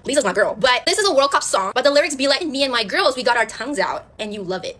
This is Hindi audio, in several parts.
Lisa's my girl. But this is a World Cup song, but the lyrics be like, me and my girls, we got our tongues out, and you love it.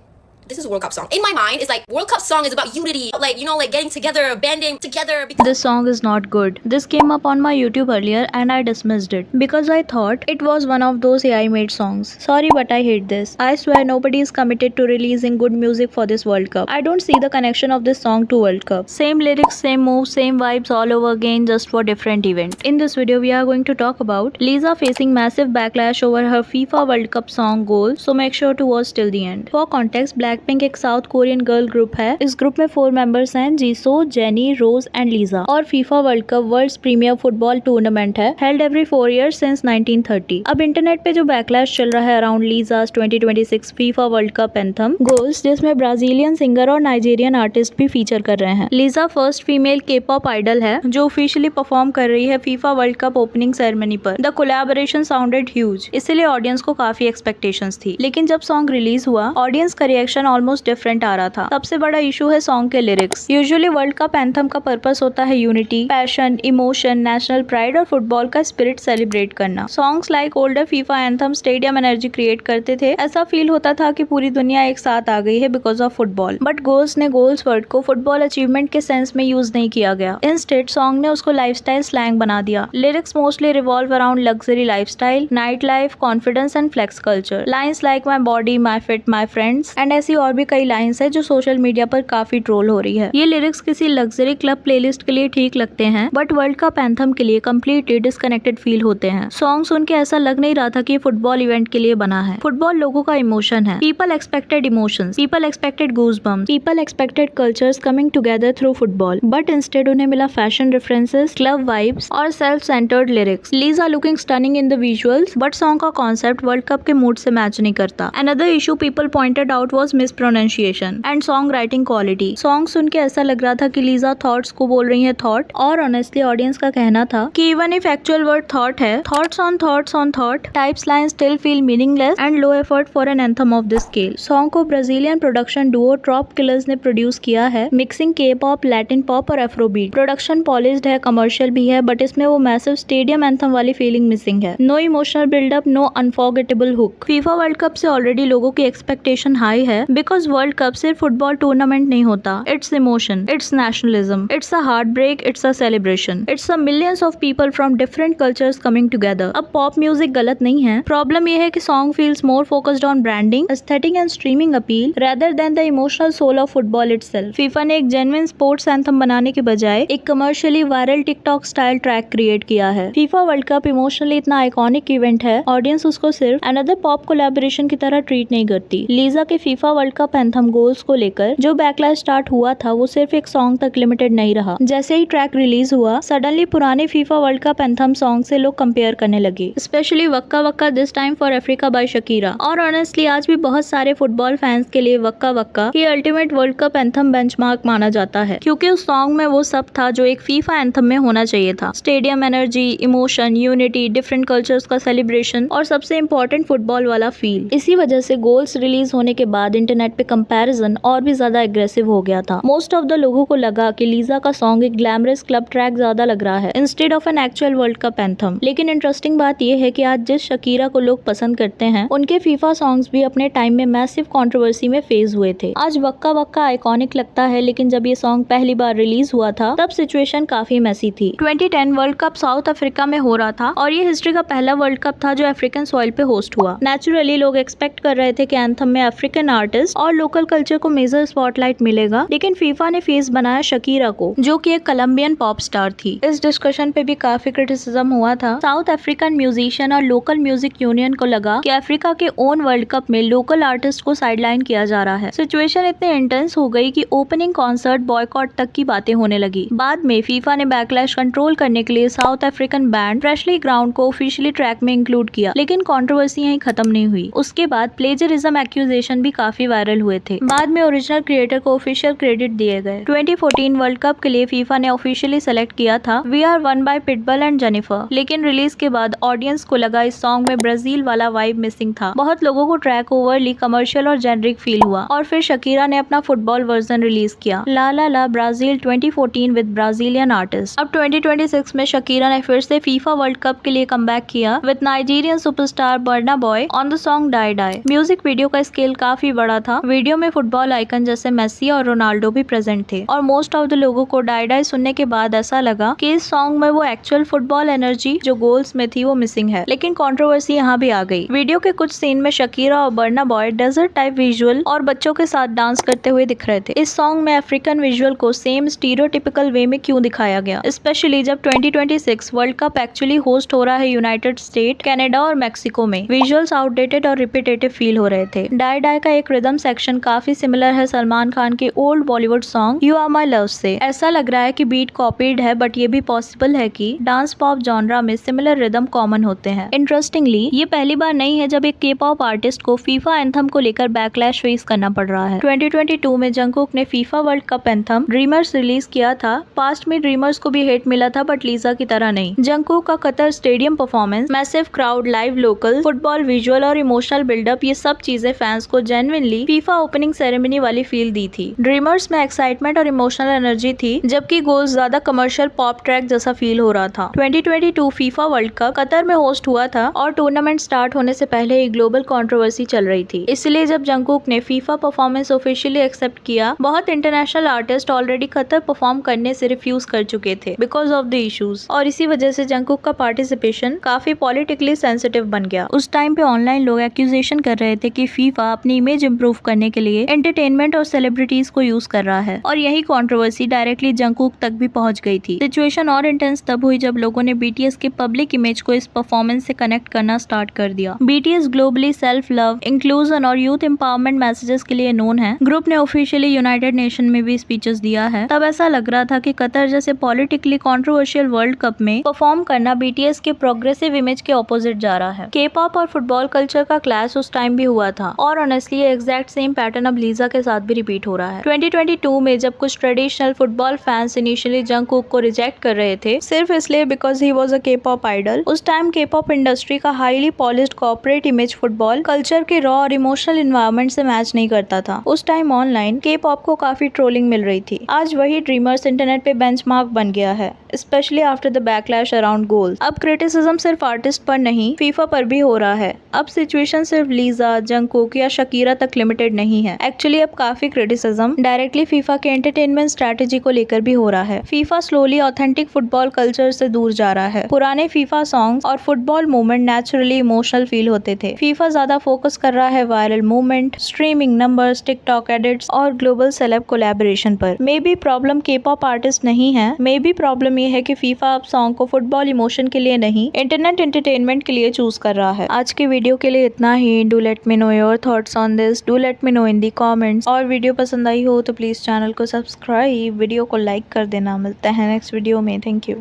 This is a World Cup song. In my mind, it's like World Cup song is about unity, like, you know, like getting together, banding together. This song is not good. This came up on my YouTube earlier and I dismissed it because I thought it was one of those AI made songs. Sorry, but I hate this. I swear nobody is committed to releasing good music for this World Cup. I don't see the connection of this song to World Cup. Same lyrics, same moves, same vibes all over again, just for different event. In this video, we are going to talk about Lisa facing massive backlash over her FIFA World Cup song Goal, so make sure to watch till the end. For context, Blackpink एक साउथ कोरियन गर्ल ग्रुप है। इस ग्रुप में 4 मेंबर्स हैं, Jisoo, Jennie, Rose and Lisa. और FIFA World Cup world premier football tournament है, हेल्ड एवरी 4 years सिंस 1930। अब इंटरनेट पे जो बैकलैश चल रहा है अराउंड लीजा's 2026 FIFA World Cup anthem goals, जिसमें ब्राजीलियन सिंगर और नाइजीरियन आर्टिस्ट भी फीचर कर रहे हैं। Lisa first female K-pop idol है जो ऑफिशियली परफॉर्म कर रही है FIFA World cup opening ceremony पर। द कोलैबोरेशन साउंडेड ह्यूज, इसलिए ऑडियंस को काफी एक्सपेक्टेशंस थी। लेकिन जब सॉन्ग रिलीज हुआ, ऑडियंस का रिएक्शन ऑलमोस्ट डिफरेंट आ रहा था। सबसे बड़ा इशू है सॉन्ग के lyrics. Usually world Cup anthem का पर्पस होता है unity, passion, emotion, national pride और फुटबॉल का स्पिरिट सेलिब्रेट करना। Songs like older FIFA anthem stadium energy create करते थे। ऐसा फील होता था कि पूरी दुनिया एक साथ आ गई है because of football. But goals ने गोल्स वर्ड को फुटबॉल अचीवमेंट के सेंस में यूज नहीं किया गया। इंस्टेड सॉन्ग ने उसको लाइफस्टाइल स्लैंग बना दिया। Lyrics mostly revolve around luxury lifestyle, night life, confidence and flex culture. Lines like my body, my fit, my friends and ऐसी और भी कई लाइन्स है जो सोशल मीडिया पर काफी ट्रोल हो रही है। ये लिरिक्स किसी लग्जरी क्लब प्लेलिस्ट के लिए ठीक लगते हैं, बट वर्ल्ड कप एंथम के लिए कम्प्लीटली डिस्कनेक्टेड फील होते हैं। सॉन्ग सुन के ऐसा लग नहीं रहा था कि फुटबॉल इवेंट के लिए बना है। फुटबॉल लोगों का इमोशन है। People expected emotions, people expected goosebumps, people expected cultures coming together through football, but instead उन्हें मिला फैशन रेफरेंसेस, क्लब वाइब्स और self centred lyrics. Lisa looking stunning in the visuals, but song का कॉन्सेप्ट वर्ल्ड कप के मूड से मैच नहीं करता। Another issue people pointed out was mispronunciation and song writing quality. Song सुन के ऐसा लग रहा था कि लीजा थॉट्स को बोल रही है थॉट, और ऑनेस्टली ऑडियंस का कहना था कि even if actual word thought है, thoughts on thought types line still feel meaningless and low effort for an anthem of this scale. Song को Brazilian production duo Tropkillaz ने प्रोड्यूस किया है, mixing K pop, Latin pop और एफ्रोबीट। प्रोडक्शन पॉलिश्ड है, कमर्शियल भी है, बट इसमें वो मैसिव स्टेडियम एंथम वाली फीलिंग मिसिंग है। No emotional buildup, no unforgettable hook. FIFA World cup से ऑलरेडी लोगों की एक्सपेक्टेशन हाई है बिकॉज वर्ल्ड कप सिर्फ फुटबॉल टूर्नामेंट नहीं होता। It's emotion, it's nationalism, it's a heartbreak, it's a celebration, it's a millions of people from different cultures coming together. अब पॉप म्यूजिक गलत नहीं है, प्रॉब्लम ये है कि song feels more focused on branding, aesthetic and streaming appeal rather than the emotional soul of football itself. FIFA ने एक जेन्युइन स्पोर्ट्स एंथम बनाने के बजाय एक commercially viral TikTok style track create किया है। फीफा वर्ल्ड कप इमोशनली इतना आइकॉनिक इवेंट है, ऑडियंस उसको सिर्फ अनदर पॉप कोलैबोरेशन की तरह ट्रीट नहीं करती। लीजा के FIFA World Cup anthem goals को लेकर जो बैकलैश स्टार्ट हुआ था वो सिर्फ एक सॉन्ग तक लिमिटेड नहीं रहा। जैसे ही ट्रैक रिलीज हुआ, सडनली पुराने FIFA World Cup anthem song से लोग कंपेयर करने लगे, specially Waka Waka this time for Africa by Shakira. और ऑनेस्टली आज भी बहुत सारे फुटबॉल फैंस के लिए वक्का वक्का ही ultimate World Cup anthem benchmark माना जाता है, क्योंकि उस सॉन्ग में वो सब था जो एक फीफा एंथम में होना चाहिए था। Stadium energy, emotion, unity, different cultures का सेलिब्रेशन और सबसे इम्पोर्टेंट फुटबॉल वाला फील। इसी वजह से गोल्स रिलीज होने के बाद इंटरनेट पे कंपैरिजन और भी ज्यादा एग्रेसिव हो गया था। मोस्ट ऑफ द लोगों को लगा कि लीजा का सॉन्ग एक ग्लैमरस क्लब ट्रैक ज्यादा लग रहा है instead of an actual world Cup anthem. लेकिन इंटरेस्टिंग बात यह है कि आज जिस शकीरा को लोग पसंद करते हैं, उनके फीफा सॉन्ग्स भी अपने टाइम में मैसिव कंट्रोवर्सी में फेस हुए थे। आज वक्का वक्का आइकॉनिक लगता है, लेकिन जब ये सॉन्ग पहली बार रिलीज हुआ था तब सिचुएशन काफी मैसी थी। 2010 वर्ल्ड कप साउथ अफ्रीका में हो रहा था और ये हिस्ट्री का पहला वर्ल्ड कप था जो अफ्रीकन सॉइल पे होस्ट हुआ। नेचुरली लोग एक्सपेक्ट कर रहे थे कि एंथम में अफ्रीकन आर्टिस्ट और लोकल कल्चर को मेजर स्पॉटलाइट मिलेगा, लेकिन फीफा ने फेस बनाया शकीरा को, जो कि एक कोलंबियन पॉप स्टार थी। इस डिस्कशन पे भी काफी क्रिटिसिज्म हुआ था। साउथ अफ्रीकन म्यूजिशियन और लोकल म्यूजिक यूनियन को लगा कि अफ्रीका के ओन वर्ल्ड कप में लोकल आर्टिस्ट को साइडलाइन किया जा रहा है। सिचुएशन इतनी इंटेंस हो गई कि ओपनिंग कॉन्सर्ट बॉयकॉट तक की बातें होने लगी। बाद में फीफा ने बैकलैश कंट्रोल करने के लिए south African band freshly ground को ऑफिशियली ट्रैक में इंक्लूड किया, लेकिन कंट्रोवर्सी यहीं खत्म नहीं हुई। उसके बाद प्लेजरिज्म एक्यूजेशन भी काफी काफी वायरल हुए थे। बाद में ओरिजिनल क्रिएटर को ऑफिशियल क्रेडिट दिए गए। 2014 वर्ल्ड कप के लिए फीफा ने ऑफिशियली सेलेक्ट किया था we are one by Pitbull and Jennifer, लेकिन रिलीज के बाद ऑडियंस को लगा इस सॉन्ग में ब्राजील वाला वाइब मिसिंग था। बहुत लोगों को ट्रैक ओवरली कमर्शियल और जेनरिक फील हुआ और फिर शकीरा ने अपना फुटबॉल वर्जन रिलीज किया, ला ला ला ब्राजील 2014 विद ब्राजीलियन आर्टिस्ट। अब 2026 में शकीरा ने फिर से फीफा वर्ल्ड कप के लिए कमबैक किया with Nigerian superstar Burna Boy on the song Dai Dai. Music video का स्केल काफी बड़ा था। वीडियो में फुटबॉल आइकन जैसे मेसी और रोनाल्डो भी प्रेजेंट थे और मोस्ट ऑफ द लोगों को डाई डाई सुनने के बाद ऐसा लगा कि इस सॉन्ग में वो एक्चुअल फुटबॉल एनर्जी जो गोल्स में थी वो मिसिंग है। लेकिन कंट्रोवर्सी यहाँ भी आ गई। वीडियो के कुछ सीन में शकीरा और Barna boy desert type visual और बच्चों के साथ डांस करते हुए दिख रहे थे। इस सॉन्ग में अफ्रीकन विजुअल को सेम स्टीरियोटिपिकल वे में क्यों दिखाया गया, स्पेशली जब 2026 वर्ल्ड कप एक्चुअली होस्ट हो रहा है यूनाइटेड स्टेट, कनाडा और मेक्सिको में। विजुअल्स आउटडेटेड और रिपीटेटिव फील हो रहे थे। डाई डाई का एक रिदम सेक्शन काफी सिमिलर है सलमान खान के old Bollywood song you are my love से। ऐसा लग रहा है कि बीट कॉपीड है, बट ये भी पॉसिबल है कि डांस पॉप जॉनरा में सिमिलर रिदम कॉमन होते हैं। इंटरेस्टिंगली ये पहली बार नहीं है जब एक के पॉप आर्टिस्ट को फीफा एंथम को लेकर बैकलैश फेस करना पड़ रहा है। 2022 में जंगकुक ने FIFA World Cup anthem dreamers release किया था। पास्ट में ड्रीमर्स को भी हिट मिला था, बट लीजा की तरह नहीं। जंगकुक का Qatar stadium performance, massive crowd, live local, football visual और इमोशनल बिल्डअप, ये सब चीजें फैंस को जेन्युइनली फीफा ओपनिंग सेरेमनी वाली फील दी थी। ड्रीमर्स में एक्साइटमेंट और इमोशनल एनर्जी थी, जबकि गोल्स ज्यादा कमर्शियल पॉप ट्रैक जैसा फील हो रहा था। 2022 फीफा वर्ल्ड कप कतर में होस्ट हुआ था और टूर्नामेंट स्टार्ट होने से पहले एक ग्लोबल कंट्रोवर्सी चल रही थी। इसलिए जब जंगकुक ने फीफा परफॉर्मेंस ऑफिशियली एक्सेप्ट किया, बहुत international artist already Qatar perform करने से रिफ्यूज कर चुके थे बिकॉज ऑफ द इश्यूज, और इसी वजह से जंगकुक का पार्टिसिपेशन काफी पॉलिटिकली सेंसिटिव बन गया। उस टाइम पे ऑनलाइन लोग एक्यूजेशन कर रहे थे कि फीफा अपनी इमेज इंप्रूव करने के लिए एंटरटेनमेंट और सेलिब्रिटीज को यूज कर रहा है, और यही कंट्रोवर्सी डायरेक्टली जंगकुक तक भी पहुंच गई थी। सिचुएशन और इंटेंस तब हुई जब लोगों ने बीटीएस के पब्लिक इमेज को इस परफॉर्मेंस से कनेक्ट करना स्टार्ट कर दिया। BTS globally self love, inclusion और यूथ एम्पावरमेंट मैसेजेस के लिए नोन है। ग्रुप ने ऑफिशियली यूनाइटेड नेशन में भी स्पीचेस दिया है। तब ऐसा लग रहा था कि कतर जैसे पॉलिटिकली कंट्रोवर्शियल वर्ल्ड कप में परफॉर्म करना बीटीएस के प्रोग्रेसिव इमेज के ऑपोजिट जा रहा है। के पॉप और फुटबॉल कल्चर का क्लैश उस टाइम भी हुआ था, और ऑनेस्टली ये एग्जैक्ट सेम पैटर्न अब लीजा के साथ भी रिपीट हो रहा है। 2022 में जब कुछ traditional football fans initially Jungkook को रिजेक्ट कर रहे थे सिर्फ इसलिए बिकॉज ही वॉज अ के पॉप आइडल, उस टाइम के पॉप इंडस्ट्री का highly polished corporate image football culture के रॉ और इमोशनल इन्वायरमेंट से मैच नहीं करता था। उस टाइम ऑनलाइन के पॉप को काफी ट्रोलिंग मिल रही थी। आज वही ड्रीमर्स इंटरनेट पे बेंचमार्क बन गया है, specially after the backlash around goals. अब क्रिटिसिज्म सिर्फ आर्टिस्ट पर नहीं, फीफा पर भी हो रहा है। अब सिचुएशन सिर्फ लीजा, जंगकुक या शकीरा तक लिमिटेड नहीं है। एक्चुअली अब काफी क्रिटिसिज्म डायरेक्टली फीफा के एंटरटेनमेंट स्ट्रेटेजी को लेकर भी हो रहा है। FIFA slowly authentic football culture से दूर जा रहा है। पुराने फीफा सॉन्ग्स और football movement naturally emotional feel होते थे। फीफा ज्यादा फोकस कर रहा है viral movement, streaming numbers, TikTok edits और ग्लोबल सेलेब कोलैबोरेशन पर। मे बी प्रॉब्लम के पॉप आर्टिस्ट नहीं है, मे बी प्रॉब्लम ये है कि फीफा अब सॉन्ग को फुटबॉल इमोशन के लिए नहीं, इंटरनेट एंटरटेनमेंट के लिए चूज कर रहा है। आज के वीडियो के लिए इतना ही। Do let me know your thoughts on this, do let me know in the comments, और वीडियो पसंद आई हो तो प्लीज चैनल को सब्सक्राइब, वीडियो को लाइक कर देना। मिलते हैं नेक्स्ट वीडियो में। Thank you.